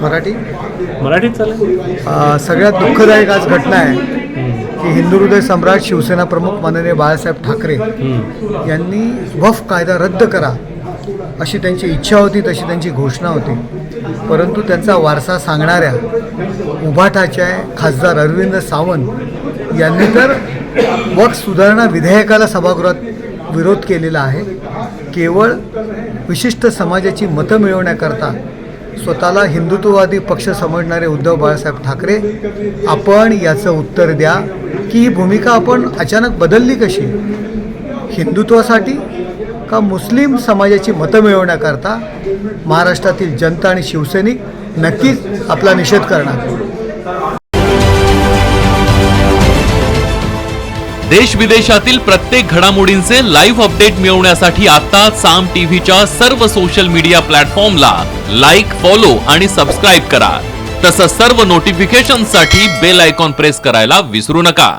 मराठीत चालेल. सगळ्यात दुःखदायक आज घटना आहे की हिंदू हृदय सम्राट शिवसेना प्रमुख माननीय बाळासाहेब ठाकरे यांनी वक्फ कायदा रद्द करा अशी त्यांची इच्छा होती, तशी त्यांची घोषणा होती. परंतु त्यांचा वारसा सांगणाऱ्या उभाटाच्या खासदार अरविंद सावंत यांनी तर वक्फ सुधारणा विधेयकाला सभागृहात विरोध केलेला आहे. केवळ विशिष्ट समाजाची मतं मिळवण्याकरता स्वतःला हिंदुत्ववादी पक्ष समजणारे उद्धव बाळासाहेब ठाकरे, आपण याचं उत्तर द्या की ही भूमिका आपण अचानक बदलली कशी? हिंदुत्वासाठी का मुस्लिम समाजाची मतं मिळवण्याकरता? महाराष्ट्रातील जनता आणि शिवसैनिक नक्कीच आपला निषेध करणार. देश विदेशातील प्रत्येक घडामोडींचे लाईव्ह अपडेट मिळवण्यासाठी आता साम टीव्हीच्या सर्व सोशल मीडिया प्लॅटफॉर्मला लाईक, फॉलो आणि सबस्क्राईब करा. तसंच सर्व नोटिफिकेशनसाठी बेल आयकॉन प्रेस करायला विसरू नका.